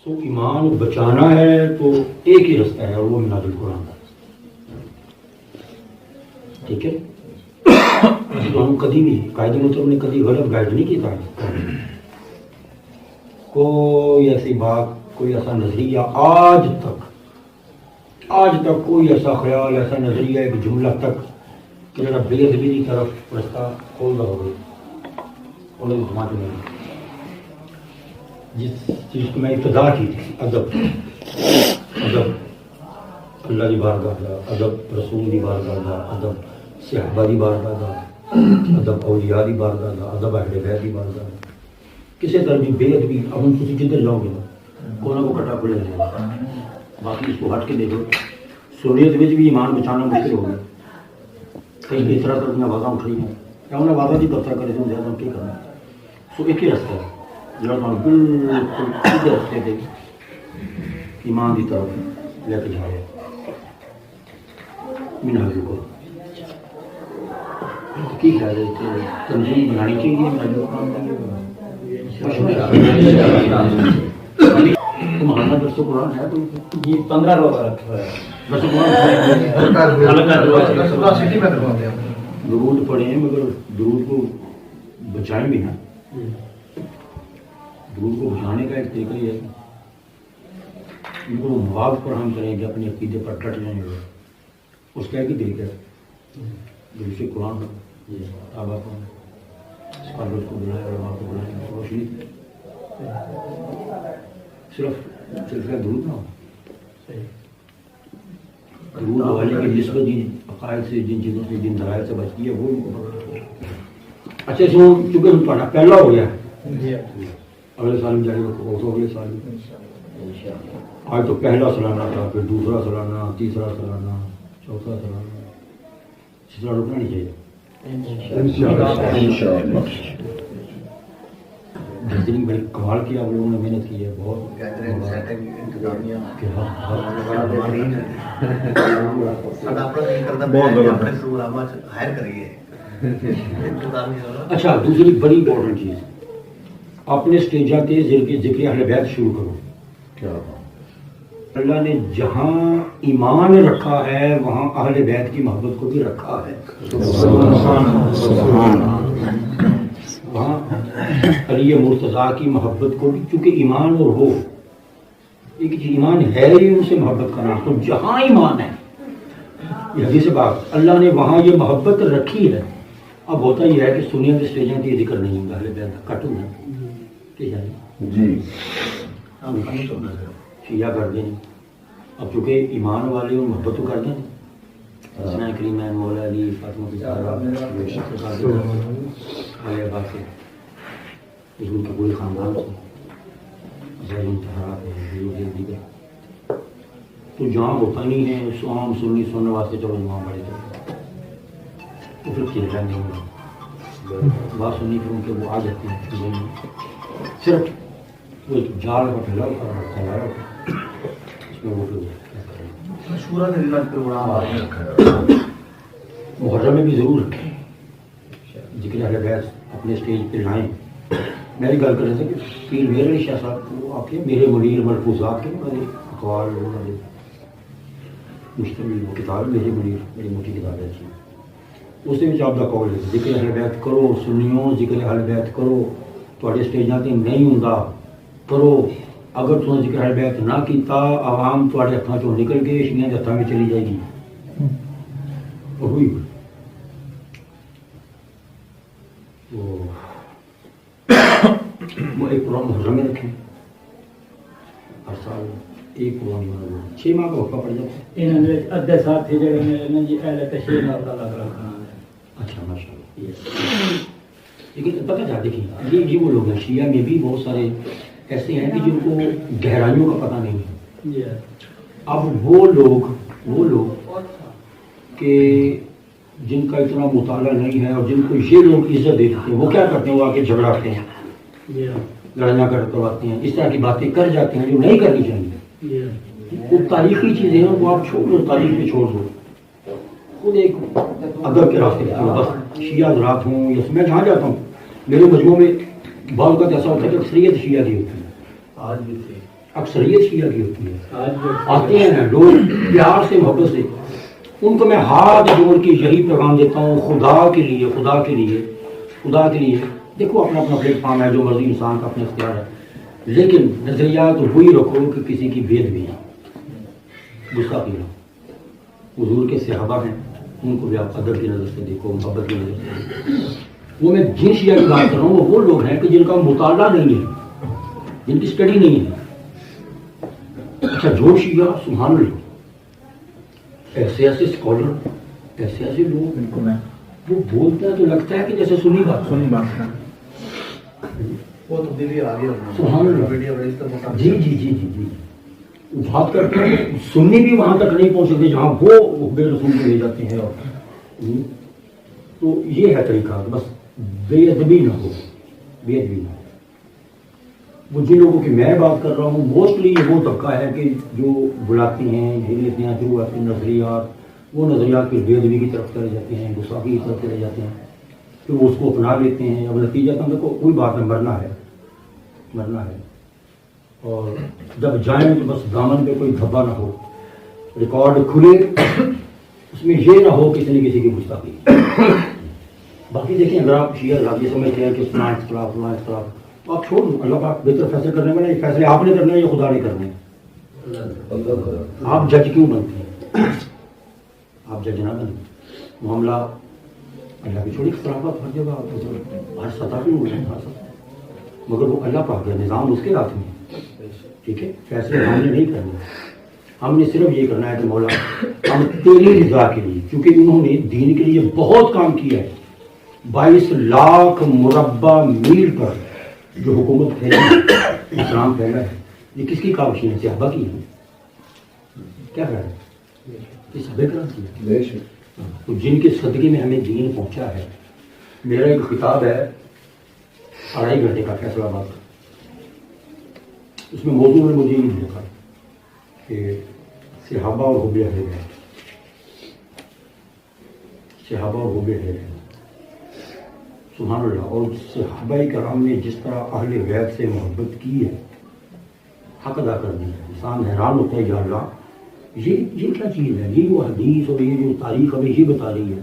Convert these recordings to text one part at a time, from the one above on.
سو ایمان بچانا ہے تو ایک ہی رستہ ہے اور وہ منہاج القرآن کا. ٹھیک ہے. تو ہم کبھی بھی قائد مطلب نے کبھی غلط گائیڈ نہیں کیا. کوئی ایسی بات، کوئی ایسا نظریہ آج تک کوئی ایسا خیال، ایسا نظریہ، ایک جملہ تک کہ میرا بے ادبی کی طرف رستہ کھول رہا ہوگا انہیں سماج میں. جس چیز کو میں ابتدا کی تھی، ادب اللہ کی بارگاہ دا، ادب رسول کی بارگاہ دا، ادب صحابہ کی بارگاہ دا، ادب اولیاء کی بارگاہ دا، ادب اہل بیت کی بارگاہ دا. کسی طرح بھی بے ادبی امن تھی جدھر لاؤ گے کونا کو کٹا کھلے دے. باقی اس کو ہٹ کے دیکھو، سنیت میں بھی ایمان بچانا مشکل ہو گیا. کئی اس طرح طرح آوازیں اٹھ رہی ہیں کیا انہیں آوازیں کی دفتر کرے تو زیادہ کیا کرنا. سو ایک ہی رستہ ہے جڑا بالکل سیدھے رستے دے ایمان کی طرف لے کے جائے. منہاج القرآن کی خیال ہے کہ تنظیم بنانی چاہیے منہاج القرآن. تمہارا درس قرآن ہے جی 15 روزہ رکھا ہے. درود پڑھیں مگر درود کو بچائیں بھی نا. درود کو بچانے کا ایک طریقہ یہ ہے ان کو مواد فراہم کریں کہ اپنے عقیدے پر ڈٹ جائیں گے. اس کا ایک ہی طریقہ ہے درود قرآن آبا کو اسکالرز کو بلائیں، علماء کو بلائیں، روشنی صرف سلسلہ درود نہ ہو. درود والے کی نسبت جن عقائد سے، جن چیزوں سے، جن دلائل سے بچتی ہے وہ. اچھا سو چونکہ ہم پڑھنا پہلا ہو گیا اگلے سال میں جائے گا تو اگلے سال میں. آج تو پہلا سالانہ تھا، پھر دوسرا سالانہ، تیسرا سالانہ، چوتھا سالانہ. اس طرح رکنا نہیں چاہیے. بہترین بڑی کمال کیا آپ لوگوں نے، محنت کی ہے بہت. اچھا دوسری بڑی امپورٹنٹ چیز، اپنے اسٹیجاں کے ذکر اہل بیت شروع کرو. اللہ نے جہاں ایمان رکھا ہے وہاں اہل بیت کی محبت کو بھی رکھا ہے. وہاں علی مرتضیٰ کی محبت کو بھی، چونکہ ایمان اور ہو ایک ایمان ہے ہی ان سے محبت کرنا. تو جہاں ایمان ہے یہ حدیث بات اللہ نے وہاں یہ محبت رکھی ہے. اب ہوتا یہ ہے کہ سنیت کے اسٹیجوں کی ذکر نہیں ہوگا اہل بیت کٹ ہونا جی شیعہ کر دیں. اب چونکہ ایمان والے اور محبت تو کر دیں حسین کریمین مولا علی فاطمہ کی زہرا علیہ عباس سے حضور کے پورے خاندان سے دیگر. تو جہاں ہوتا نہیں ہے عام سنی سننے واسطے چلو وہاں بڑے چلے تو پھر کھیلتا نہیں ہوگا. بات سنی پھر ان کے وہ آ جاتے ہیں صرف وہ جال کا پھیلا پھیلا اس میں وہ محرم میں بھی ضرور رکھیں ذکر اہل بیت اپنے اسٹیج پہ لائیں. میری گل کر رہے تھے کہ پیر میر علی شاہ صاحب وہ آپ کے میرے منیر ملفوظات کے اقوال مشتمل وہ کتاب میرے منیر میری موٹی کتاب ہے اس کے آپ کا قول ہے ذکر اہل بیت کرو. سنیوں ذکر اہل بیت کرو تھوڑے اسٹیجاں تے نہیں ہوندا کرو. اگر تم ذکر اہل بیت نہ کیتا عوام تھوڑے ہاتھوں چوں نکل کے شیعہ کے ہاتھوں میں چلی جائے گی. وہی وہ ایک پروگرام محرم میں رکھیں ہر سال ایک پروگرام 6 ماہ کا وقفہ پڑ جاتا ہے. ادھے ساتھی جڑے جی اہل تشریح نال تعلق رکھنا. اچھا ماشاء اللہ. لیکن پتہ کیا دیکھیں یہ وہ لوگ ہیں شیعہ میں بھی بہت سارے ایسے ہیں کہ جن کو گہرائیوں کا پتہ نہیں ہے. اب وہ لوگ کہ جن کا اتنا مطالعہ نہیں ہے اور جن کو یہ لوگ عزت دیتے ہیں وہ کیا کرتے ہیں وہ آ کے جھگڑاتے ہیں لڑائیاں کرواتے ہیں اس طرح کی باتیں کر جاتے ہیں جو نہیں کرنی چاہیے. وہ تاریخی چیزیں ہیں وہ آپ چھوڑ دو تاریخ پہ چھوڑ دو. خود ایک ادب کے راستے بس شیعہ حضرات ہوں یا میں جہاں جاتا ہوں میرے مجموعوں میں بعض اوقات ایسا ہوتا ہے کہ اکثریت شیعہ کی ہوتی ہے. آج بھی اکثریت شیعہ کی ہوتی ہے. آج جو آتے ہیں نا لوگ پیار سے محبت سے, ان کو میں ہاتھ جوڑ کے یہی پیغام دیتا ہوں, خدا کے لیے خدا کے لیے خدا کے لیے دیکھو اپنا اپنا پلیٹ فارم ہے, جو مرضی انسان کا اپنا اختیار ہے, لیکن نظریات وہی رکھو کہ کسی کی بید بھی نہ, گستاخی نہ. حضور کے صحابہ ہیں, ان کو بھی آپ ادب کی نظر سے دیکھو, محبت کی نظر سے دیکھو. وہ میں جن شیعہ کی بات کر رہا ہوں وہ لوگ ہیں کہ جن کا مطالعہ نہیں ہے, جن کی اسٹڈی نہیں ہے. اچھا جو شیعہ سبحان اللہ, ایسے ایسے اسکالر, ایسے ایسے لوگ بالکل ہے وہ بولتے ہیں تو لگتا ہے کہ جیسے سنی بات ہے. وہ تبدیلی آ رہی ہے سبحان اللہ. میڈیا پر اس طرح جی جی جی جی جی بات کرتے ہیں, سنی بھی وہاں تک نہیں پہنچ سکتے جہاں وہ بے رسول کو لے جاتے ہیں. اور تو یہ ہے طریقہ, بس بے ادبی نہ ہو, بے ادبی نہ ہو. وہ جن لوگوں کی میں بات کر رہا ہوں موسٹلی وہ طبقہ ہے کہ جو بلاتے ہیں جھیل لیتے ہیں جو اپنے نظریات, وہ نظریات پھر بے ادبی کی طرف چلے جاتے ہیں, گستاخی کی طرف چلے جاتے ہیں, پھر وہ اس کو اپنا لیتے ہیں. اب نتیجہ تو کوئی بات نہیں, مرنا ہے مرنا ہے. اور جب جائیں تو بس دامن پہ کوئی دھبا نہ ہو, ریکارڈ کھلے اس میں یہ نہ ہو کسی نے کسی کی گستاخی. باقی دیکھیں اگر آپ شیعہ راضی سمجھتے ہیں کہ فلاں اختلاف تو آپ چھوڑ دو, اللہ پاک بہتر فیصلے کرنے میں, نہیں فیصلے آپ نے کرنے ہیں یا خدا نے کرنے ہیں. آپ جج کیوں بنتے ہیں؟ آپ جج نہ بنیں. معاملہ اللہ کی چھوڑی اختلافات ہر جگہ ہر سطح پہ ہو رہے ہیں, مگر وہ اللہ پاک کا نظام اس کے ہاتھ میں ہے. ٹھیک ہے, فیصلے ہم نے نہیں کرنے, ہم نے صرف یہ کرنا ہے کہ مولا ہم تیری رضا کے لیے, کیونکہ انہوں نے دین کے لیے بہت کام کیا ہے. 22 لاکھ مربع میل پر جو حکومت پھیلی, اسلام پھیلا ہے, یہ کس کی کاوشیں ہیں؟ صحابہ کی ہیں. کیا کہہ رہے ہیں؟ یہ صحابہ کرام کی ہے. تو جن کے صدقے میں ہمیں دین پہنچا ہے. میرا ایک کتاب ہے 2.5 گھنٹے کا فیصلہ بات, اس میں موضوع میں مجھے یہ لکھا کہ صحابہ اور حب اہل بیت, صحابہ اور حب اہل بیت. سبحان اللہ. اور صحابہ کرام نے جس طرح اہل بیت سے محبت کی ہے, حق ادا کر دی ہے. انسان حیران ہوتا ہے, یا اللہ یہ کیا چیز ہے, یہ جو حدیث اور یہ جو تاریخ ہمیں یہ بتا رہی ہے,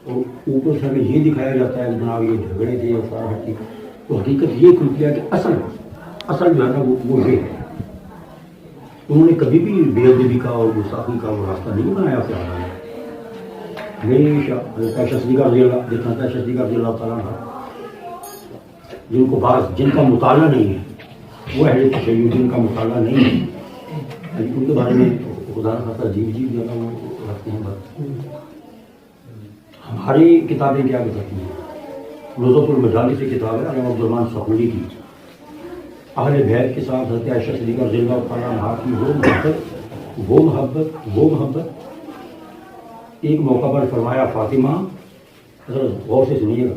اور اوپر سے ہمیں یہ دکھایا جاتا ہے کہ جناب یہ جھگڑے تھے اور سارا ہر چیز, تو حقیقت یہ کھلتی ہے کہ اصل جو ہے نا وہ یہ ہے. انہوں نے کبھی بھی بے ادبی کا اور گستاخی کا وہ راستہ نہیں بنایا صحابہ نے. ہمیشہ عائشہ صدیقہ رضی اللہ, جتنا عائشہ صدیقہ رضی اللہ تعالیٰ عنہ, جن کا مطالعہ نہیں ہے, وہ اہل تشیع جن کا مطالعہ نہیں ہے, ان کے بارے میں خدا نہ خاصا عجیب جو ہے نا وہ رکھتے ہیں بات. ہماری کتابیں کیا بتاتی ہیں؟ نظرۃ المجالس کی کتاب ہے علامہ عبدالرحمن سحوری کی. اہل بیت کے ساتھ حضرت عائشہ صدیقہ رضی اللہ تعالیٰ عنہ کی وہ محبت. ایک موقع پر فرمایا فاطمہ, حضرت غور سے سنیے گا,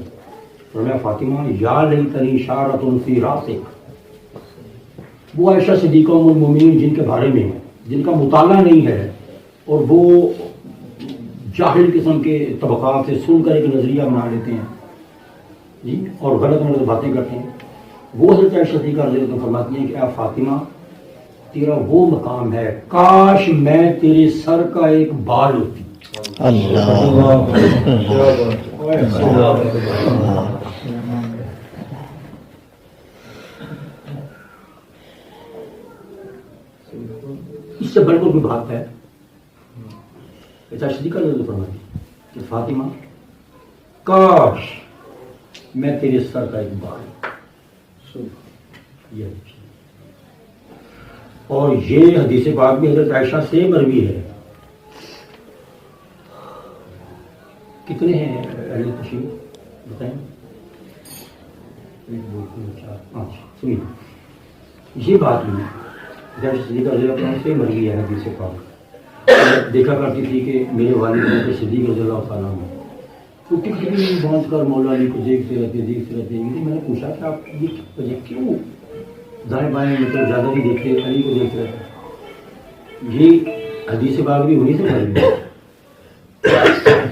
فرمایا فاطمہ یا لیتنی شارۃ فی راسک. وہ عائشہ صدیقہ ام المومنین جن کے بارے میں جن کا مطالعہ نہیں ہے اور وہ جاہل قسم کے طبقات سے سن کر ایک نظریہ بنا لیتے ہیں جی, اور غلط باتیں کرتے ہیں, وہ حضرت عائشہ صدیقہ رضی اللہ عنہا فرماتی ہیں کہ اے فاطمہ تیرا وہ مقام ہے, کاش میں تیرے سر کا ایک بال ہوتی. اللہ اس سے بڑھ کر کوئی بات ہے. صدیقہ رضی فرماتی کہ فاطمہ کاش میں تیرے سر کا ایک بال. اور یہ حدیث پاک بھی حضرت عائشہ سے مروی ہے. کتنے ہیں اہل تشیع بتائیں؟ 1 2 3 4 5. سنیے یہ بات نہیں, عائشہ صدیقہ رضی اللہ عنہ سے مروی ہے حدیث پاک. دیکھا کرتی تھی کہ میرے والد صدیق رضی اللہ تعالیٰ عنہ تو ٹکٹی باندھ کر مولا علی کو دیکھتے رہتے. میں نے پوچھا کہ آپ یہ کیوں دائیں بائیں مطلب زیادہ بھی دیکھتے, علی کو دیکھتے رہتے؟ یہ حدیث پاک بھی انہیں سے مروی ہے.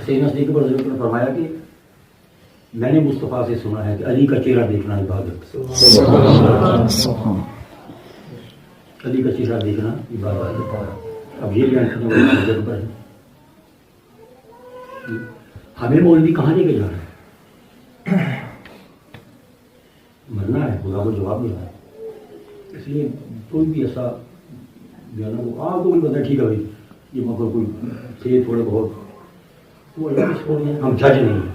سیدنا صدیق پر حضرت نے فرمایا کہ میں نے مصطفیٰ سے سنا ہے کہ علی کا چہرہ دیکھنا عبادت. علی کا چہرہ دیکھنا یہ بات ہے. اب یہ بیان کرنے والی جگہ پر ہے. ہمیں مولوی کہاں لے کے جا رہا ہے؟ مرنا ہے، خدا کو جواب دینا ہے. اس لیے کوئی بھی ایسا بیان ہو آپ کو بھی پتا ٹھیک ہے بھائی یہ مگر کوئی تھے تھوڑے بہت وہ اللہ کی چھوڑ دیں. ہم جج نہیں ہیں،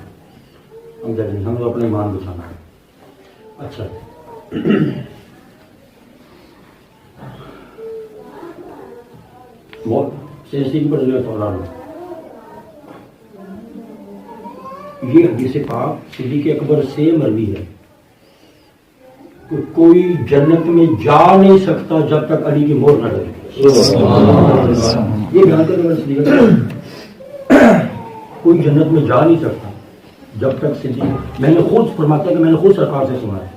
ہم جج نہیں، ہمیں اپنا ایمان بچانا ہے. اچھا بہت سینسٹیو پر جو ہے یہ حدیث پاک صدیق اکبر سے مروی ہے کہ کوئی جنت میں جا نہیں سکتا جب تک علی کی مہر نہ لگے. یہ بیان کرنے والا صدیق اکبر کوئی جنت میں جا نہیں سکتا جب تک صدیق. میں نے خود فرماتا ہے کہ میں نے خود سرکار سے سنا ہے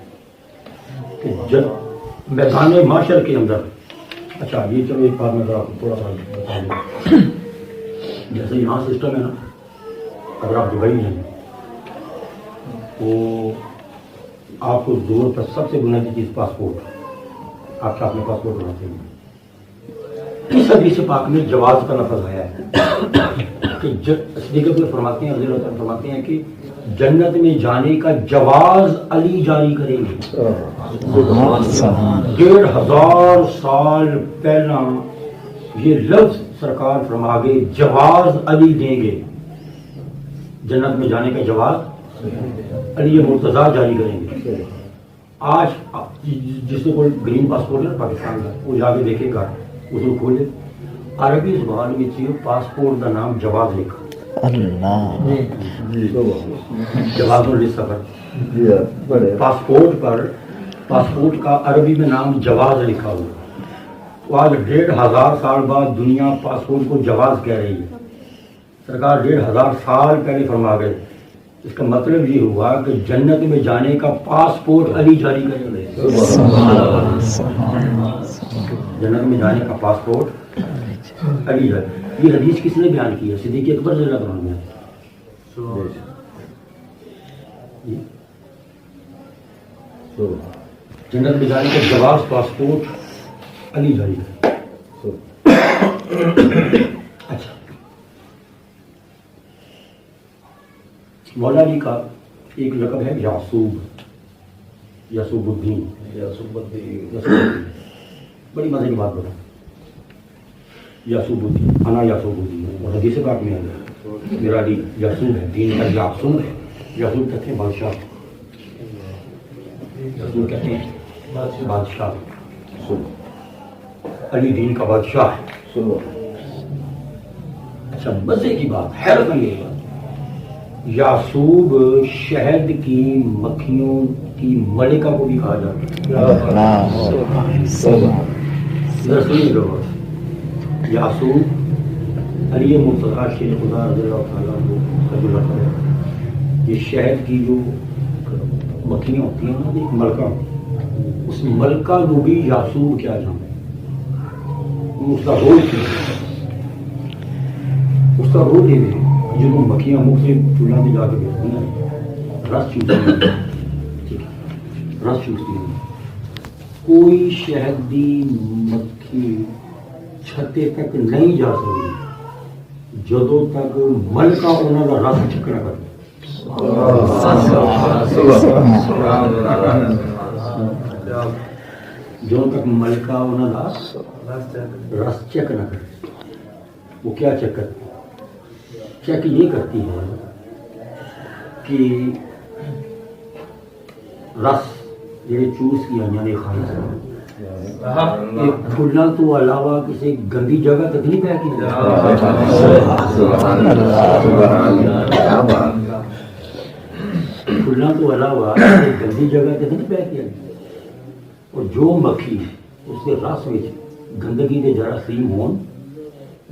کہ جب میدان معاشر کے اندر. اچھا یہ چلو ایک بات میں ذرا تھوڑا سا بتا دوں. جیسے یہاں سسٹم ہے نا، اگر آپ دبئی میں ہیں تو آپ کو ضرورت پر سب سے بنیادی چیز پاسپورٹ. آپ کا اپنے پاسپورٹ ہونا چاہیے. اس حدیث پاک میں جواز کا لفظ آیا ہے کہ صدیق اکبر فرماتے ہیں، رضی اللہ عنہ فرماتے ہیں کہ جنت میں جانے کا جواز علی جاری کریں گے. 1500 سال پہلا یہ لفظ سرکار فرما گئے جواز علی دیں گے. جنت میں جانے کا جواز علی مرتضیٰ جاری کریں گے. آج جس کو کوئی گرین پاسپورٹ ہے پاکستان کا وہ جا کے دیکھے گا، اس کو کھولے عربی زبان میں چاہیے پاسپورٹ کا نام جواز لکھا. جواز سفر پاسپورٹ کا عربی میں نام جواز لکھا ہوا. تو آج 1500 سال بعد دنیا پاسپورٹ کو جواز کہہ رہی ہے. سرکار 1500 سال پہلے فرما گئے. اس کا مطلب یہ ہوا کہ جنت میں جانے کا پاسپورٹ علی جاری کریں گے. جنت میں جانے کا پاسپورٹ علی جاری. یہ حدیث کس نے بیان کی ہے؟ صدیق اکبر رضی اللہ عنہ نے. جنت میں جانے کا جواز پاسپورٹ علی جاری کرے. اچھا مولا علی کا ایک لقب ہے یعصوب، یعصوب الدین. بڑی مزے کی بات بتا. یعصوب الدین، انا یعصوب الدین، اور حدیث پاک میں ہے میرا علی یعصوب ہے، دین کا یعصوب ہے. یعصوب کہتے ہیں بادشاہ، یعصوب کہتے ہیں بادشاہ. علی دین کا بادشاہ ہے. اچھا مزے کی بات، حیرت انگیز بات، یعصوب شہد کی مکھیوں کی ملکہ کو بھی کہا جاتا ہے. یعصوب علی مرتضیٰ شیخ خدا رضی اللہ تعالیٰ کو یہ شہد کی جو مکھیاں ہوتی ہیں نا ایک ملکہ، اس ملکہ کو بھی یعصوب کیا جانا ہے. اس کا رول کیا ہے؟ اس کا رول یہ ہے جو مکھیاں منہ سے چولہا میں جا کے بیٹھتی ہیں، رس چوستی ہیں، رس چوستی ہیں. کوئی شہدی مکھی چھتے تک نہیں جا سکتی جدوں تک ملکہ انہوں کا رس چکھ نہ کرے. جو تک ملکہ انہوں کا رس چیک نہ کرے. وہ کیا چیک کرتی ہے؟ چیک یہ کرتی ہے کہ رس جڑے چوس کی آئیاں نے کھائی پھلاں تو علاوہ کسی گندی جگہ تک نہیں پہ کی. پھلاں تو علاوہ کسی گندی جگہ تک نہیں پہ کیا. اور جو مکھی اس کے رس میں گندگی کے جراثیم ہون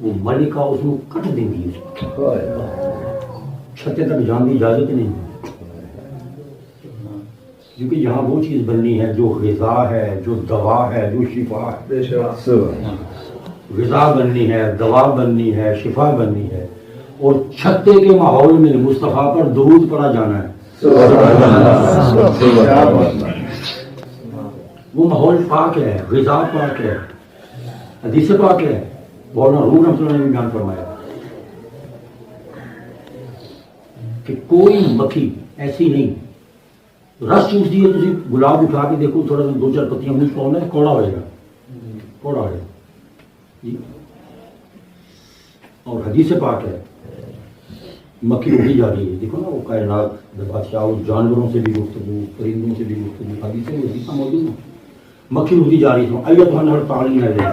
وہ ملکہ اس کو کٹ دیں گی، چھتے تک جان کی اجازت نہیں. کیونکہ یہاں وہ چیز بننی ہے جو غذا ہے، جو دوا ہے، جو شفا ہے. غذا بننی ہے، دوا بننی ہے، شفا بننی ہے. اور چھتے کے ماحول میں مصطفیٰ پر درود پڑا جانا ہے. وہ ماحول پاک ہے، غذا پاک ہے، حدیث پاک ہے، مولانا روم رحمۃ اللہ نے بیان فرمایا کہ کوئی مکھی ایسی نہیں، رس چوس دیے تھی گلاب اٹھا کے دیکھو تھوڑا سا 2-4 پتیاں منہ پاؤں ہے کوڑا ہوئے گا، کوڑا ہوئے گا جی۔ اور حدیث پاک ہے مکھی اڑی جا رہی ہے، دیکھو نا وہ کائنات بادشاہ جانوروں سے بھی گفتگو، پرندوں سے بھی گفتگو، حدیث میں حدیث موجود ہے، مکھی اڑی جا رہی تھی ایت ہن ہر تعلیم ہے لے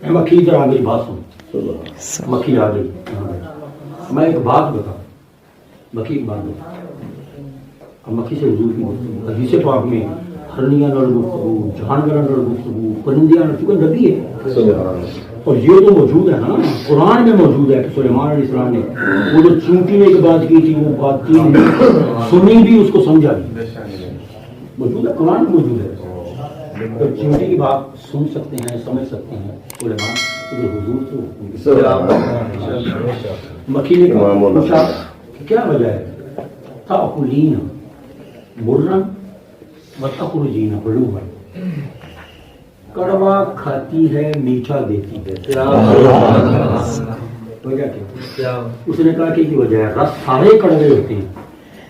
اے مکھی ادھر آ میری بات سن، مکھی آ گئی، میں ایک بات بتا، مکھی ایک بات بتا، اب مکھی سے حضور کی گفتگو، حدیث پاک میں ہرنیاں نال گفتگو، جانوراں نال گفتگو، پرندیاں نال، چونکہ نبی ہے اور یہ تو موجود ہے نا، قرآن میں موجود ہے کہ سلیمان علیہ السلام نے وہ جو چونٹی نے ایک بات کی تھی وہ بات کی سنی بھی، اس کو سمجھا بھی، موجود ہے قرآن میں موجود ہے، تو چونٹی کی بات سن سکتے ہیں، سمجھ سکتے ہیں سلیمان، تو حضور تو مکھی نے پوچھا کہ کیا وجہ ہے، تاکلین مرن وتخرجین حلوا، کڑوا کھاتی ہے میٹھا دیتی ہے، وجہ کیا؟ اس نے کہا کہ یہ وجہ ہے رس سارے کڑوے ہوتے ہیں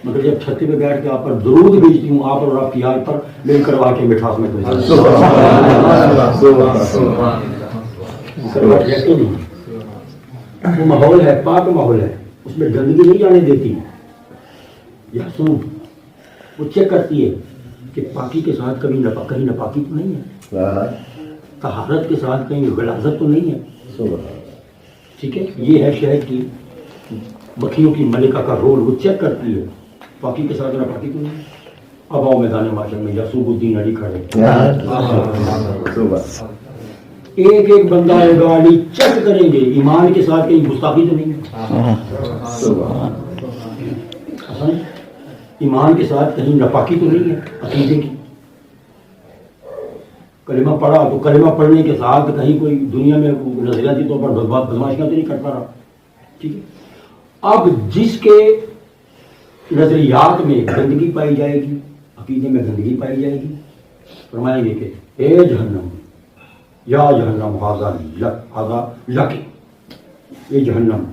مگر جب چھتی پہ بیٹھ کے آپ پر درود بھیجتی ہوں آپ اور آپ کی یاد پر میری کڑوا کے مٹھاس میں وہ ماحول ہے، پاک ماحول ہے، اس میں گندگی نہیں جانے دیتی، یا سن وہ چیک کرتی ہے کہ پاکی کے ساتھ کہیں ناپاکی تو نہیں ہے، طہارت کے ساتھ کہیں غلاظت تو نہیں ہے، ٹھیک ہے، یہ ہے شہد کی مکھیوں کی ملکہ کا رول، وہ چیک کرتی ہے پاکی کے ساتھ ناپاکی تو نہیں ہے۔ اب آؤ میدان معاشر میں یعقوب الدین علی کھڑے، ایک ایک بندہ آئے گا، علی چیک کریں گے ایمان کے ساتھ کہیں گستاخی تو نہیں ہے، ایمان کے ساتھ کہیں ناپاکی تو نہیں ہے، عقیدے کی کلمہ پڑھا تو کلمہ پڑھنے کے ساتھ کہیں کوئی دنیا میں نظریاتی طور پر بدماشیاں تو نہیں کرتا رہا، ٹھیک ہے۔ اب جس کے نظریات میں گندگی پائی جائے گی، عقیدے میں گندگی پائی جائے گی، فرمائیں گے کہ اے جہنم یا جہنم ہذا لک، یہ جہنم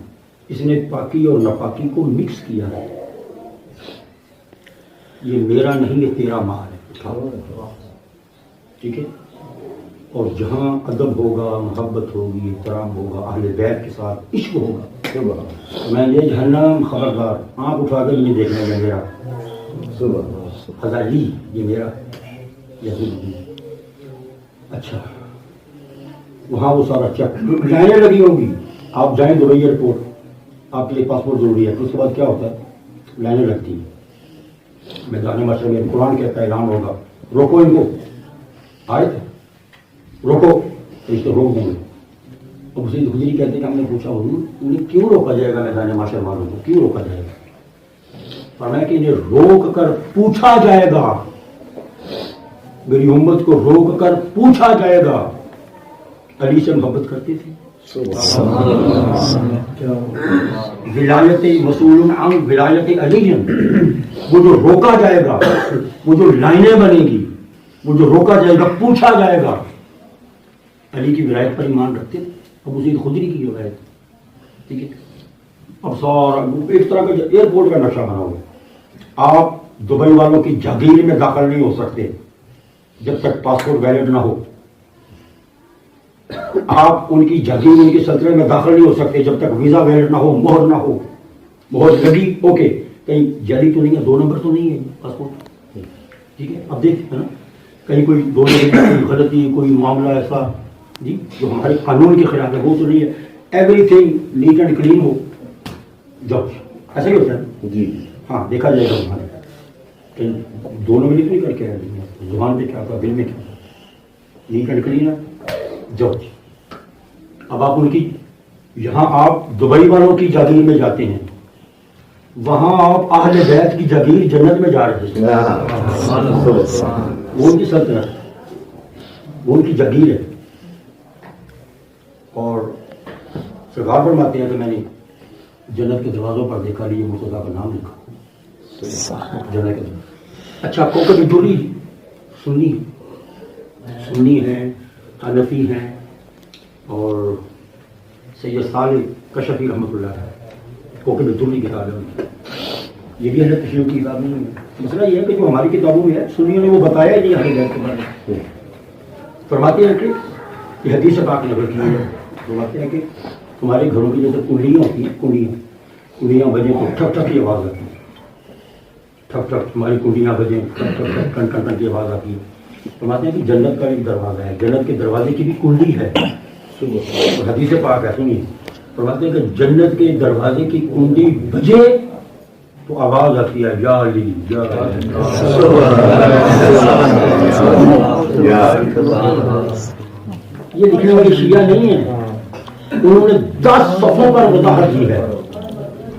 اس نے پاکی اور ناپاکی کو مکس کیا ہے، یہ میرا نہیں یہ تیرا مال ہے، ٹھیک ہے۔ اور جہاں ادب ہوگا، محبت ہوگی، احترام ہوگا، اہل بیت کے ساتھ عشق ہوگا، میں یہ جہنم خبردار آنکھ اٹھا کر یہ دیکھنا ہے میرا فضالی، یہ میرا یزید۔ اچھا وہاں وہ سارا چیک لائنیں لگی ہوں گی، آپ جائیں دبئی ایئرپورٹ، آپ کے لیے پاسپورٹ ضروری ہے، اس کے بعد کیا ہوتا ہے لائنیں لگتی ہیں، میدان معاشر میں قرآن کہتا ہے اعلان ہوگا روکو ان کو، آئے تھے روکو، اس کو روک دیں گے۔ اب اسی حضوری کہتے ہیں کہ ہم نے پوچھا حضور انہیں کیوں روکا جائے گا، میدان معاشر والوں کو کیوں روکا جائے گا؟ فرمایا کہ انہیں روک کر پوچھا جائے گا، میری امت کو روک کر پوچھا جائے گا علی سے محبت کرتے تھے، ولایت مسئول عن ولایت علی، وہ جو روکا جائے گا، وہ جو لائنیں بنے گی، وہ جو روکا جائے گا، پوچھا جائے گا علی کی ولایت پر ایمان رکھتے تھے، ابو سعید خدری کی روایت، ٹھیک ہے۔ اب سارا ایک طرح کا ایئرپورٹ کا نقشہ بنا ہوا، آپ دبئی والوں کی جاگیر میں داخل نہیں ہو سکتے جب تک پاسپورٹ ویلڈ نہ ہو، آپ ان کی جاگیر ان کی سلطنت میں داخل نہیں ہو سکتے جب تک ویزا ویلڈ نہ ہو، مہر نہ ہو، مہر لگی اوکے، کہیں جلی تو نہیں ہے، 2 نمبر تو نہیں ہے پاسپورٹ، ٹھیک ہے۔ اب دیکھتے ہیں نا کہیں کوئی 2 نمبر کی غلطی، کوئی معاملہ ایسا جی جو ہمارے قانون کے خلاف ہے، وہ تو نہیں ہے، everything neat and clean ہو، جب ایسا ہی ہوتا ہے جی، ہاں دیکھا جائے گا ہمارے کہیں 2 نمبر نہیں کر کے زبان پہ کیا تھا، دل میں کیا تھا، نیٹ اینڈ کلین ہے جب۔ اب آپ ان کی یہاں آپ دبئی والوں کی جاگیر میں جاتے ہیں، وہاں آپ اہل بیت کی جاگیر جنت میں جا رہے ہیں، وہ ان کی سلطنت، وہ ان کی جاگیر ہے۔ اور سرکار فرماتے ہیں کہ میں نے جنت کے دروازوں پر دیکھا لیے مرتضیٰ کا نام لکھا جنت کے دروازے۔ اچھا کوکب دوری سنی ہے، حنفی ہیں، اور سید صالح کشفی رحمۃ اللہ علیہ کوکب الدری کتاب ہے، یہ بھی اہل تشیع کی کتاب نہیں ہے۔ مسئلہ یہ ہے کہ جو ہماری کتابوں میں ہے سنیوں نے وہ بتایا ہی نہیں اہل بیت کے بارے میں۔ فرماتے ہیں کہ یہ حدیث پاک نقل کی ہے، فرماتے ہیں کہ تمہارے گھروں کی جیسے کنڈیاں ہوتی ہیں، کنڈیاں بجیں تو ٹھک ٹھک کی آواز آتی ہے، ٹھک ٹھک تمہاری کنڈیاں بجیں ٹھک ٹھک ٹھک ٹن ٹن ٹن کی آواز آتی ہے۔ فرماتے ہیں کہ جنت کا ایک دروازہ ہے، جنت کے دروازے کی بھی کنڈی ہے، اور حدیث پاک ہے سنیے، فرماتے ہیں کہ جنت کے دروازے کی کنڈی بجے تو آواز آتی ہے یا علی یا علی۔ یہ لکھنے والی شیعہ نہیں ہے، انہوں نے 10 صفحوں پر وضاحت کی ہے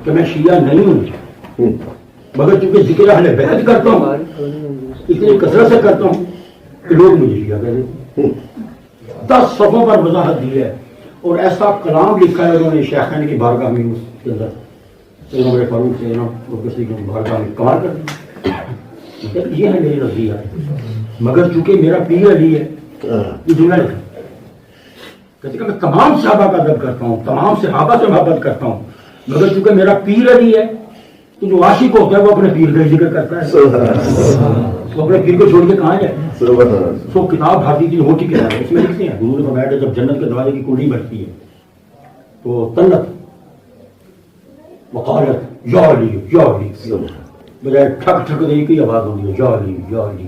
کہ میں شیعہ نہیں ہوں، مگر چونکہ ذکر اہل بیت کرتا ہوں اتنی کثرت سے کرتا ہوں کہ لوگ مجھے شیعہ کہتے ہیں۔ 10 صفحوں پر وضاحت دی ہے، اور ایسا کلام لکھا ہے انہوں نے شیخین کی بارگاہ میں، اس کے اندر عمر فاروق سے کسی کی بارگاہ میں کمال کر دیا۔ یہ ہے میری نظریہ، مگر چونکہ میرا پیر علی ہے، یہ جملہ لکھا کہتے کہ میں تمام صحابہ کا ادب کرتا ہوں، تمام صحابہ سے محبت کرتا ہوں، مگر چونکہ میرا پیر علی ہے تو جو عاشق ہوتا ہے وہ اپنے پیر کا ذکر کرتا ہے، وہ اپنے پیر کو چھوڑ کے کہاں جائے۔ سو کتاب بھارتی کی موٹی کتاب ہے، اس میں لکھتے ہیں حضور نے فرمایا کہ جب جنت کے دروازے کی کنڈی بجتی ہے تو تلت وقالت یا علی یا علی، بجائے ٹھک ٹھک دے کی آواز ہوتی ہے یا علی یا علی۔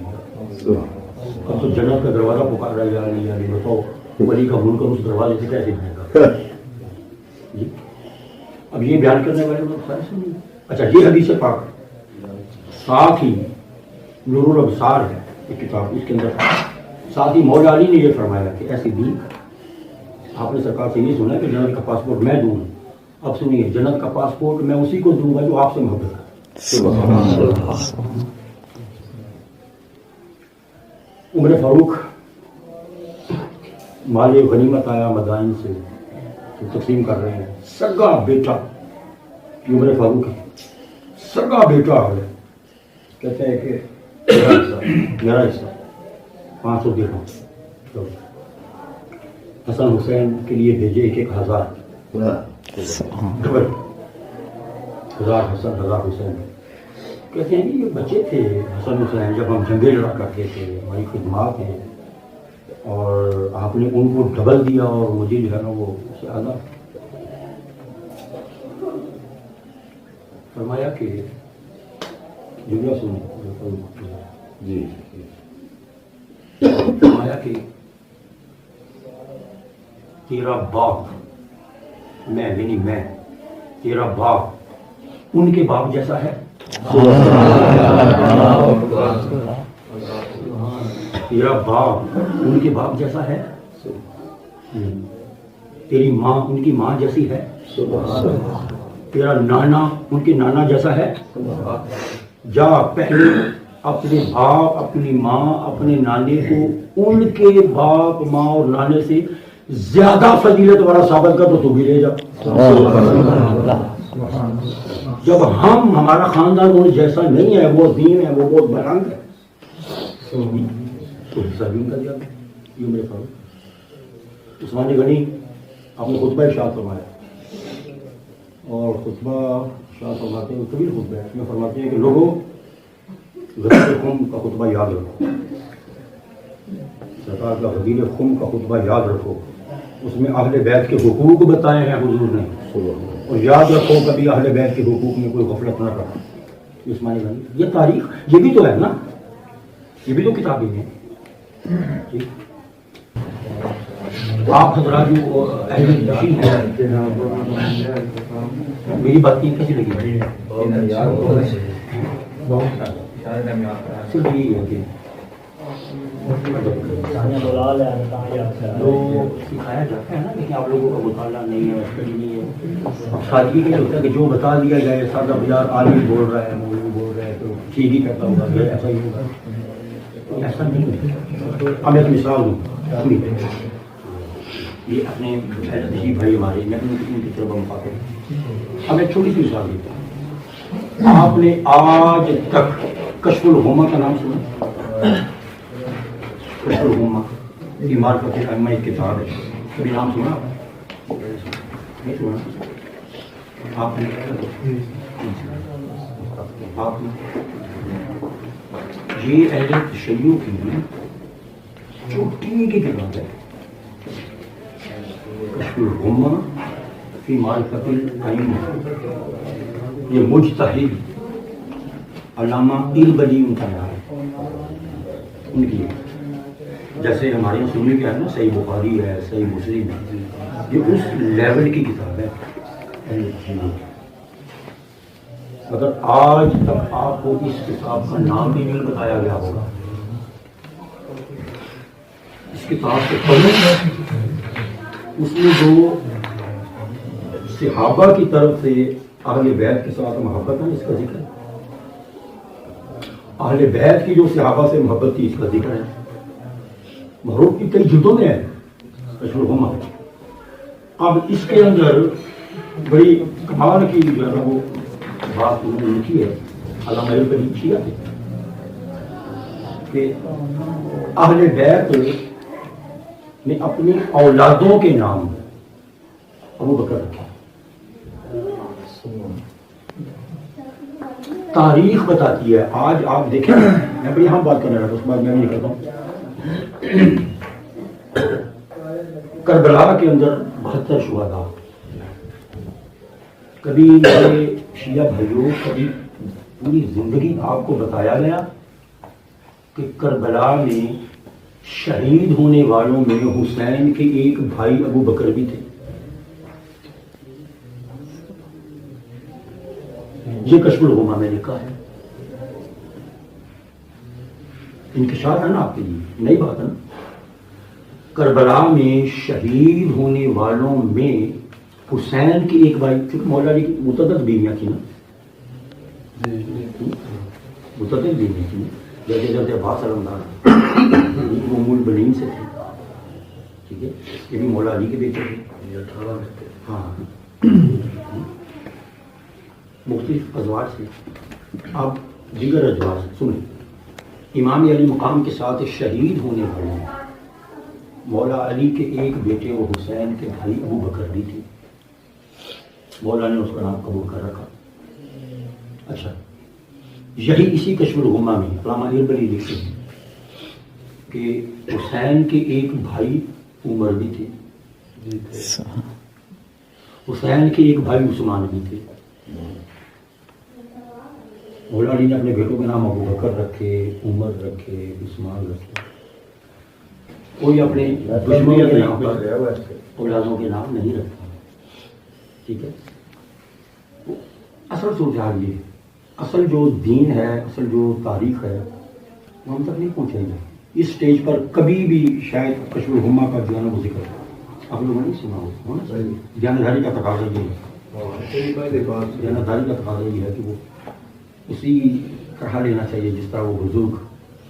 اب تو جنت کا دروازہ پکار رہا ہے یا علی یا علی، بتاؤ ولی کا منکر اس دروازے سے کیسے جائے گا؟ جی اب یہ بیان کرنے والے لوگ سارے سنیے۔ اچھا یہ حدیث پاک، ساتھ ہی نور الابصار ہے ایک کتاب، اس کے اندر ساتھ ہی مولا علی نے یہ فرمایا کہ ایسی دین، آپ نے سرکار سے یہ سنا ہے کہ جنت کا پاسپورٹ میں دوں، اب سنیے جنت کا پاسپورٹ میں اسی کو دوں گا جو آپ سے محبت کرے۔ عمر فاروق مال غنیمت آیا مدائن سے تو تقسیم کر رہے ہیں، سگا بیٹا عمر فاروق ہے، سگا بیٹا ہے، کہتے ہیں کہ میرا حصہ 500 درہم حسن حسین کے لیے بھیجے، 1000 ڈبل، 1000 حسن 1000 حسین۔ کہتے ہیں کہ یہ بچے تھے حسن حسین، جب ہم جنگیں لڑا کرتے تھے ہماری خدمات ہیں، اور آپ نے ان کو ڈبل دیا اور مجھے جو ہے نا وہ اس سے آدھا۔ فرمایا کہ جملہ سنیں جی، فرمایا کہ تیرا باپ میں یعنی میں، تیرا باپ ان کے باپ جیسا ہے، تیرا باپ ان کے باپ جیسا ہے، تیری ماں ان کی ماں جیسی ہے، تیرا نانا ان کے نانا جیسا ہے۔ جا پہلے اپنے باپ اپنی ماں اپنے نانے کو ان کے باپ ماں اور نانے سے زیادہ فضیلت والا ثابت کر تو بھی لے جا۔ جب ہم ہمارا خاندان ان جیسا نہیں ہے، وہ دین ہے، وہ بہت بلند ہے، تو حصہ بھی ان کا دیا۔ یہ میرے فاروق عثمان غنی آپ نے خطبہ ارشاد فرمایا، اور خطبہ ارشاد فرماتے ہیں طویل خطبہ ہے، اس میں فرماتے ہیں کہ لوگوں غدیر خم کا خطبہ یاد رکھو، سرکار کا غدیر خم کا خطبہ یاد رکھو، اس میں اہل بیت کے حقوق بتائے ہیں حضور نے، اور یاد رکھو کبھی اہل بیت کے حقوق میں کوئی غفلت نہ کرو۔ عثمان غنی یہ تاریخ، یہ بھی تو ہے نا، یہ بھی تو کتابیں ہیں۔ آپ حضرات جو اہل تشیع ہیں، میری بات کیسی لگی؟ صرف یہی ہے کہ سکھایا جاتا ہے نا، لیکن آپ لوگوں کا مطالعہ نہیں ہے، اسٹڈی نہیں ہے۔ سادگی کے ہوتا ہے کہ جو بتا دیا جائے، سادہ بازار عالم بول رہا ہے، مولوی بول رہا ہے تو ٹھیک ہی کرتا ہوگا، یہ ایسا ہی ہوگا، ایسا نہیں ہے۔ ہم ایک مثال دوں، یہ اپنے تشریف بھائی ہمارے، میں ان کی طرف مخاطب، ہم ایک چھوٹی سی مثال دیتا ہوں۔ آپ نے آج تک کشف الغمہ کا نام سنا؟ کشف الغمہ معرفت الائمہ ایک کتاب ہے، کبھی نام سنا نہیں سنا آپ نے یہ اہل تشیع کی چھوٹی کی کتاب ہے کشف الغمہ فی معرفت الائمہ. یہ مجتہد علامہ البلی ان کا نام ہے ان کی. جیسے ہمارے یہاں سننے کیا ہے نا صحیح بخاری ہے صحیح مسلم ہے, یہ اس لیول کی کتاب ہے. اگر آج تک آپ کو اس کتاب کا نام بھی نہیں بتایا گیا ہوگا, اس کتاب سے پڑھیں اس میں جو صحابہ کی طرف سے اہل بیت کے ساتھ محبت ہے اس کا ذکر ہے. اہل بیت کی جو صحابہ سے محبت تھی اس کا ذکر ہے. محروف کی کئی جلدوں میں ہے کشف الغمہ. اب اس کے اندر بڑی کمال کی جو ہے وہ بات انہوں نے لکھی ہے علامہ البلی شیعہ ہے کہ اہل بیت نے اپنی اولادوں کے نام ابو بکر رکھے. تاریخ بتاتی ہے. آج آپ دیکھیں میں بڑی یہاں بات کرنے رہا تھا اس بات میں نہیں کرتا ہوں. کربلا کے اندر 72 شہداء. کبھی میرے شیعہ بھائیوں کبھی پوری زندگی آپ کو بتایا گیا کہ کربلا میں شہید ہونے والوں میں حسین کے ایک بھائی ابو بکر بھی تھے. یہ کشف الغمہ میں لکھا ہے. انکشاف ہے نا آپ کے لیے, نئی بات ہے نا. کربلا میں شہید ہونے والوں میں حسین کے ایک بھائی, چونکہ مولا علی کی متعدد بیویاں تھیں نا, متعدد بیویاں تھیں. جیسے جیسے عباس علمدار وہ مول بنین سے تھے, ٹھیک ہے, یہ بھی مولا علی کے بیٹے تھے. ہاں مختلف ازواج سے. اب دیگر ازواج سنیں. امام علی مقام کے ساتھ شہید ہونے والے ہیں مولا علی کے ایک بیٹے وہ حسین کے بھائی ابو بکر بھی تھے. مولا نے اس کا نام قبول کر رکھا. اچھا, یہی اسی کشف الغمہ میں علامہ البلی لکھتے ہیں کہ حسین کے ایک بھائی عمر بھی تھے, حسین کے ایک بھائی عثمان بھی تھے. مولا علی نے اپنے بیٹوں کے نام ابو بکر رکھے, عمر رکھے, عثمان رکھے. کوئی اپنے دشمنوں کے نام پر اولادوں کے نام نہیں رکھتا, ٹھیک ہے. اصل صورتحال یہ, اصل جو دین ہے, اصل جو تاریخ ہے وہ ہم تک نہیں پہنچے گا. اس سٹیج پر کبھی بھی شاید کشف الغمہ کا جو ہے نا وہ ذکر آپ لوگوں نے نہیں سنا ہونا چاہیے. دیانتداری کا تقاضا یہ ہے, دیانتداری کا تقاضا یہ ہے کہ وہ اسی طرح لینا چاہیے جس طرح وہ بزرگ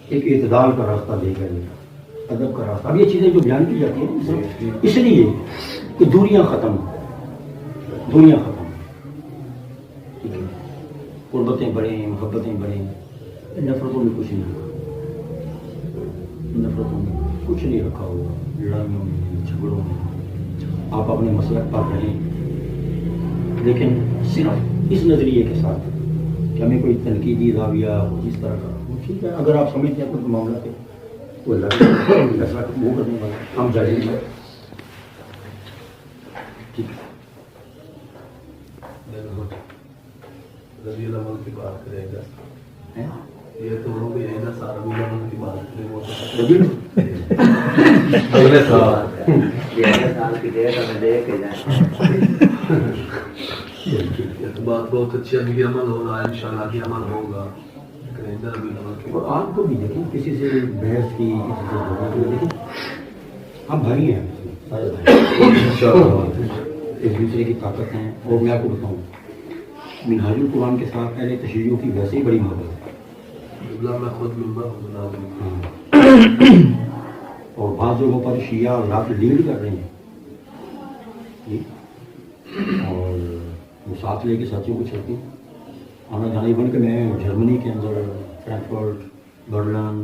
ایک اعتدال کا راستہ دے گئے, ادب کا راستہ. اب یہ چیزیں جو بیان کی جاتی ہیں اس لیے کہ دوریاں ختم, ٹھیک ہے, قربتیں بڑھیں, محبتیں بڑھیں. نفرتوں میں کچھ نہیں رکھا, نفرتوں میں کچھ نہیں رکھا ہوگا, لڑائیوں میں, جھگڑوں میں. آپ اپنے مسلک پر رہیں, لیکن صرف اس نظریے کے ساتھ کہ ہمیں کوئی تنقیدی زاویہ اس طرح کا, ٹھیک ہے, اگر آپ سمجھتے ہیں کچھ معاملہ ہے تو اللہ فیصلہ وہ کرنے والا, ہم جائیں گے. ٹھیک ہے, رضی اللہ عنہ کی بات کرے گا, یہ تو لوگ یہی نا سارا رضی اللہ عنہ کی بات کرے وہ اگلے سال کی ڈیٹ ہمیں دے کے جائیں. یہ تو بات بہت اچھی ہے کہ عمل ہو رہا ہے, انشاءاللہ کہ عمل ہوگا. اور آپ کو بھی دیکھیں کسی سے بحث کی, دیکھیں ہم بھائی ہیں, ایک دوسرے کی طاقت ہیں. اور میں آپ کو بتاؤں منہاج القرآن کے ساتھ اہل تشیع کی ویسے ہی بڑی محبت ہے. میں خود ممبر ہوں, اور بعض جگہوں پر شیعہ رات لیڈ کر رہے ہیں اور وہ ساتھ لے کے ساتھیوں کو چلتے ہیں. آنا جانے بن کے میں جرمنی کے اندر, فرینکفرٹ, برلن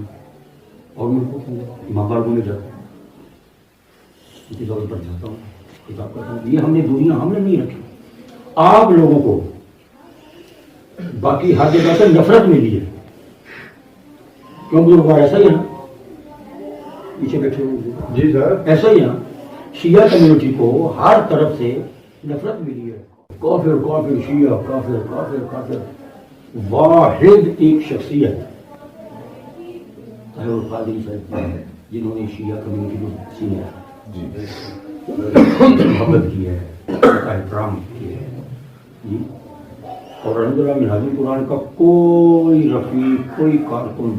اور ملکوں کے اندر امام بارگاہ میں جاتا ہوں. انتظار پر جاتا ہوں کتاب کرتا ہوں. یہ ہم نے دنیا ہم نے نہیں رکھی. آپ لوگوں کو باقی ہر جگہ سے نفرت ملی ہے. کیوں بزرگوار ایسا ہی ہے نا؟ پیچھے بیٹھے ہوئے جی سر. ایسا ہی ہے نا. شیعہ کمیونٹی کو ہر طرف سے نفرت ملی ہے. کافر کافر شیعہ کافر کافر کافر. واحد ایک شخصیت طاہر القادری صاحب جنہوں نے شیعہ کمیونٹی کو سینے محبت کی ہے, احترام کی ہے جی. اور الحمدللہ منہاج القرآن کا کوئی رفیق کوئی کارکن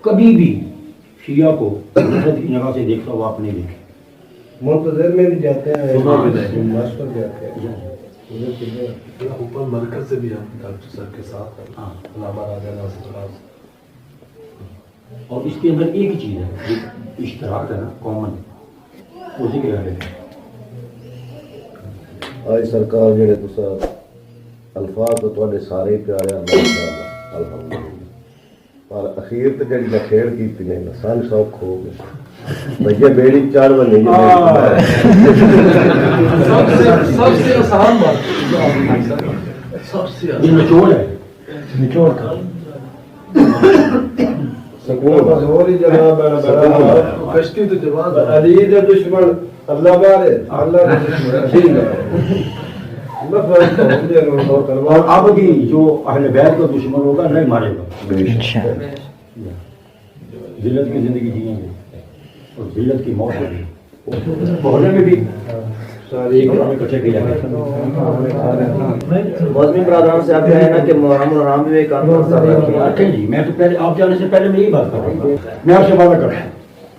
کبھی بھی شیعہ کو نفرت کی نگاہ سے دیکھتا ہوا آپ نے دیکھے. منتظر میں بھی جاتے ہیں, صبح بھی ماسٹر جاتے ہیں. اوپر مرکز سے بھی ہم ڈاکٹر صاحب کے ساتھ ہیں, علامہ راجہ ناصر خاص. اور اس کے اندر ایک ہی چیز ہے جو اشتراک ہے نا, کامن, اسی کے آگے آج سرکار جڑے تسا الفاظ تو تواڈے سارے پیارے اللہ الحمدللہ, پر اخیر تے جڑی نکھیڑ کیتی نے سن سوکھ ہو گئے بھیا بیڑی چڑھ بنی سب سے آسان بات, سب سے یہ نچوڑ ہے. نچوڑ کا سکون بس اور ہی جناب بڑا کشتی تو جواب علی دے دشمن اللہ بارے اللہ دے دشمن ٹھیک ہے. اور اب بھی جو اہل بیت کا دشمن ہوگا نہیں مارے گا. ذلت کی زندگی جیئیں گے اور ذلت کی موت ہوگی. بہنے میں بھی سارے اکٹھے کیا جائے. موزمی برادران سے آپ کہہ رہے ہیں کہ محرم الحرام میں ایک رکھیں جی. میں تو پہلے آپ جانے سے پہلے میں یہی بات کر رہا ہوں. میں آپ سے وعدہ کر رہا ہوں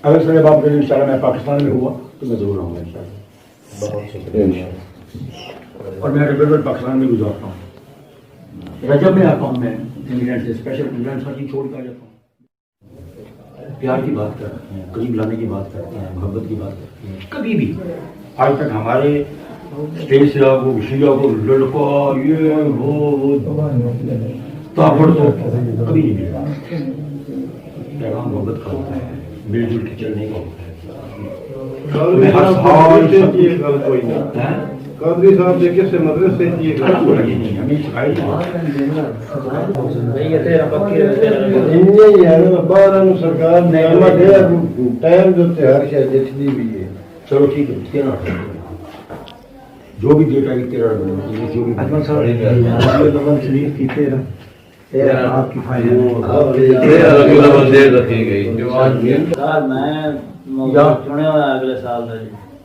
اگر سر باپ کے انشاءاللہ میں پاکستان میں ہوا تو میں ضرور آؤں گا انشاءاللہ. بہت شکریہ. اور میں ریگولر پاکستان میں گزارتا ہوں. رجب میں آتا ہوں میں انگلینڈ سے, اسپیشل انگلینڈ سر چھوڑ کر جاتا ہوں. پیار کی بات کرتے ہیں, قریب لانے کی بات کرتے ہیں, محبت کی بات کرتے ہیں. کبھی بھی آج تک ہمارے اسٹیج سے آپ کو شیعہ کو لڑکا یہ وہ تافڑ تو کبھی نہیں ملا. پیغام محبت کا ہوتا ہے, مل جل کے چلنے کا ہوتا ہے. قادری صاحب دیکھے سے مدرسے سے یہ ہمیں سکھائی باہر سرکار نعمت ہے ٹائم جو ہر شاید جتنی بھی ہے. چلو ٹھیک ہے, 13 جو بھی ڈیٹ آئی 13 جو بھی شریف کی آپ کی فائدے میں چنے ہوا اگلے سال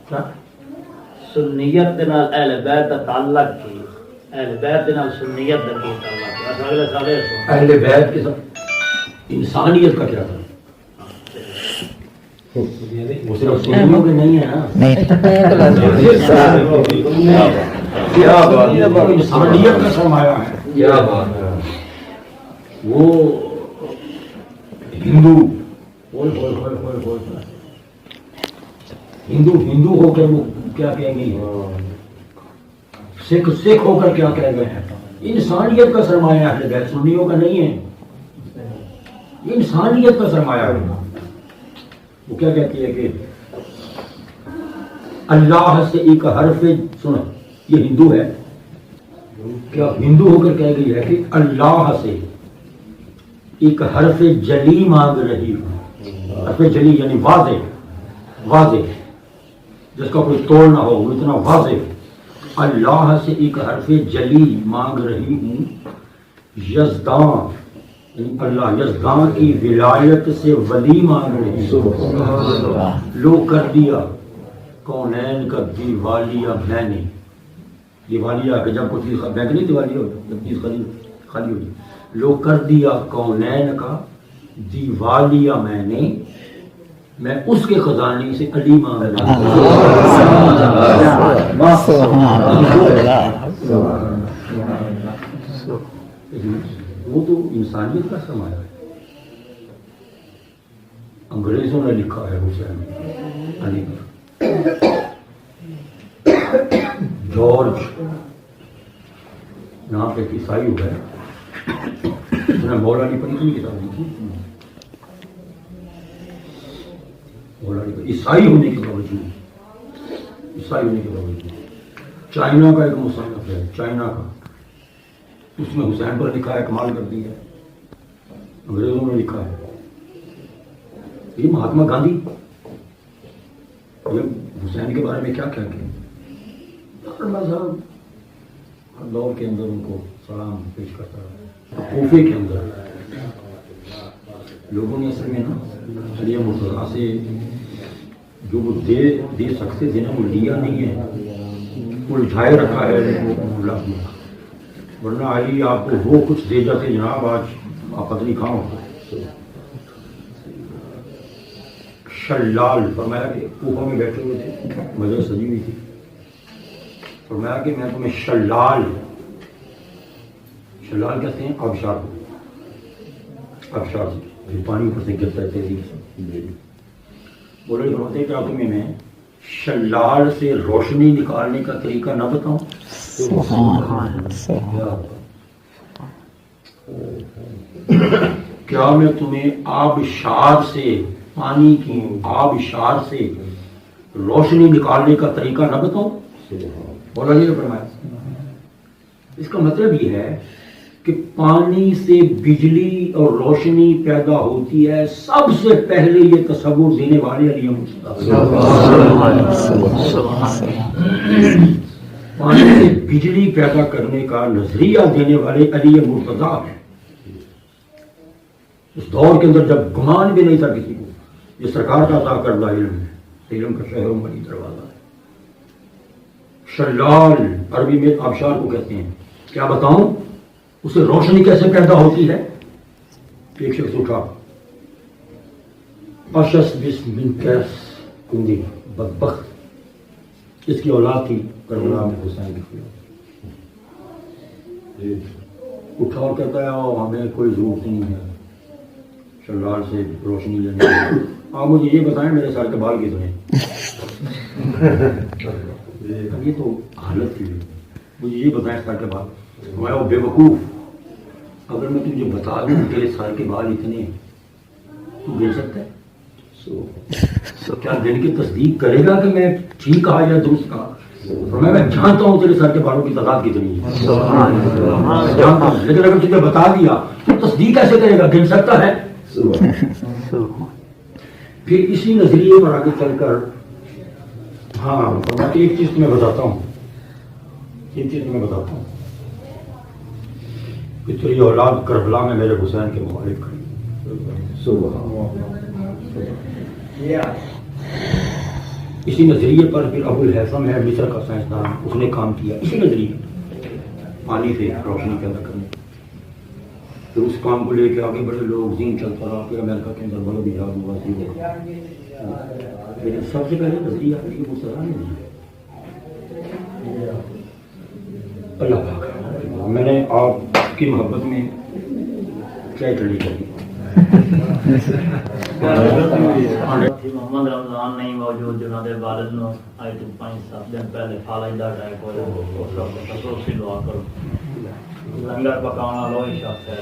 کا سنیت دے نال اہل بیت دا تعلق کی, اہل بیت دے نال سنیت دا کی تعلق کی. اگلے سال اہل بیت کے ساتھ انسانیت کا کیا تھا؟ وہ صرف سنیوں کے نہیں ہے نا, انسانیت کا سرمایہ ہے. کیا بات ہے. وہ ہندو ہندو ہو کر وہ کیا کہیں گے, سکھ ہو کر کیا کہہ گئے ہیں. انسانیت کا سرمایہ اہل بیت, سنیوں کا نہیں ہے. انسانیت کا سرمایہ ہے. وہ کیا کہتی ہے کہ اللہ سے ایک حرف سنو, یہ ہندو ہے کیا, ہندو ہو کر کہہ گئی ہے کہ اللہ سے ایک حرف جلی مانگ رہی ہوں. حرف جلی یعنی واضح, واضح جس کا کوئی توڑ نہ ہو, وہ اتنا واضح. اللہ سے ایک حرف جلی مانگ رہی ہوں. یزدان یعنی اللہ یزدان کی ولایت سے ولی مانگ رہی ہوں. لو کر دیا کونین کا دیوالیہ میں نے. دیوالیہ کہ جب کوئی چیز بینک نہیں دیوالیہ ہو, جب چیز خالی ہو جائے. لو کر دیا کونین کا دیوالیہ میں نے, میں اس کے خزانے سے علی مانگ رہا ہوں. وہ تو انسانیت کا سرمایہ ہے. انگریزوں نے لکھا ہے حسین علی پر. جارج یہاں پہ عیسائی ہو گئے, اس نے مولا علی پر اتنی کتاب لکھی. مولا علی پر عیسائی ہونے کے باوجود عیسائی ہونے کے باوجود چائنا کا ایک مصنف ہے چائنا کا، اس میں حسین پر لکھا ہے، کمال کر دیا ہے، انگریزوں نے لکھا ہے، یہ مہاتما گاندھی یہ حسین کے بارے میں کیا کیا کہ صاحب ہر دور کے اندر ان کو سلام پیش کرتا ہے. کوفے کے اندر لوگوں نے اصل میں نا علی مرتضیٰ سے جو وہ دے سکتے تھے نا وہ لیا نہیں ہے، الجھائے رکھا ہے اللہ نے، ورنہ علی آپ کو وہ کچھ دے جاتے جناب آج آپ پتہ نہیں کہاں ہوتے. شلال فرمایا کہ کوفہ میں بیٹھے ہوئے تھے، مجلس سجی ہوئی تھی، فرمایا کہ میں تمہیں شلال کہتے ہیں آبشار کو، آبشار سے پانی اوپر سے گرتا ہے تیزی سے، بولے فرماتے ہیں کیا تمہیں میں شلال سے روشنی نکالنے کا طریقہ نہ بتاؤں؟ کیا میں تمہیں آبشار سے، پانی کی آبشار سے روشنی نکالنے کا طریقہ نہ بتاؤں؟ مولا جی نے فرمایا اس کا مطلب یہ ہے کہ پانی سے بجلی اور روشنی پیدا ہوتی ہے، سب سے پہلے یہ تصور دینے والے علی مرتضیٰ، پانی سے بجلی پیدا کرنے کا نظریہ دینے والے علی مرتضیٰ ہیں. اس دور کے اندر جب گمان بھی نہیں تھا کسی کو، یہ سرکار کا عطا کردہ علم ہے، علم کا شہر و بڑی دروازہ ہے. شلال عربی میں آبشار کو کہتے ہیں. کیا بتاؤں اسے روشنی کیسے پیدا ہوتی ہے؟ ایک شخص اٹھا، اشس بس من کیس کندی، بدبخت، اس کی اولاد تھی کربلا میں حسین کی خلاف، اٹھا اور کہتا ہے ہمیں کوئی ضرورت نہیں ہے شلال سے روشنی لینے کی، آپ مجھے یہ بتائیں میرے سر کے بال کتنے یہ تو حالت تھی، مجھے یہ بتائیں سر کے بال. میں وہ بے وقوف، اگر میں تجھے بتا دوں تیرے سر کے بال اتنے ہیں تو دے سکتا ہے؟ کیا دل کی تصدیق کرے گا کہ میں ٹھیک کہا یا درست کہا؟ میں جانتا ہوں تیرے سر کے بالوں کی تعداد کتنی ہے، جانتا ہوں، لیکن اگر تجھے بتا دیا تو تصدیق کیسے کرے گا؟ گن سکتا ہے؟ پھر اسی نظریے پر آگے چل کر ہاں میں ایک چیز تمہیں بتاتا ہوں، کہ تیری اولاد کربلا میں میرے حسین کے مخالف کھڑی. اسی نظریے پر پھر ابو الحسن ہے مصر کا سائنسدان، اس نے کام کیا اسی نظریے پانی سے روشنی پیدا کرنے. پھر اس کام کو لے کے آگے بڑے لوگ دین چلتا رہا، پھر امریکہ کے اندر بڑے بجاج ہوا لیکن سب سے پہلے نظریہ علی مرتضیٰ نے دیا. اللہ پاک میں نے آپ کی محبت میں کیا چڑی کری. محمد رمضان نہیں موجود جنہوں نے والد نو آج تو 5-7 دن پہلے فالج دا اٹیک ہویا، اس وقت خصوصی دعا کرو. لنگر پکانا لو شخص ہے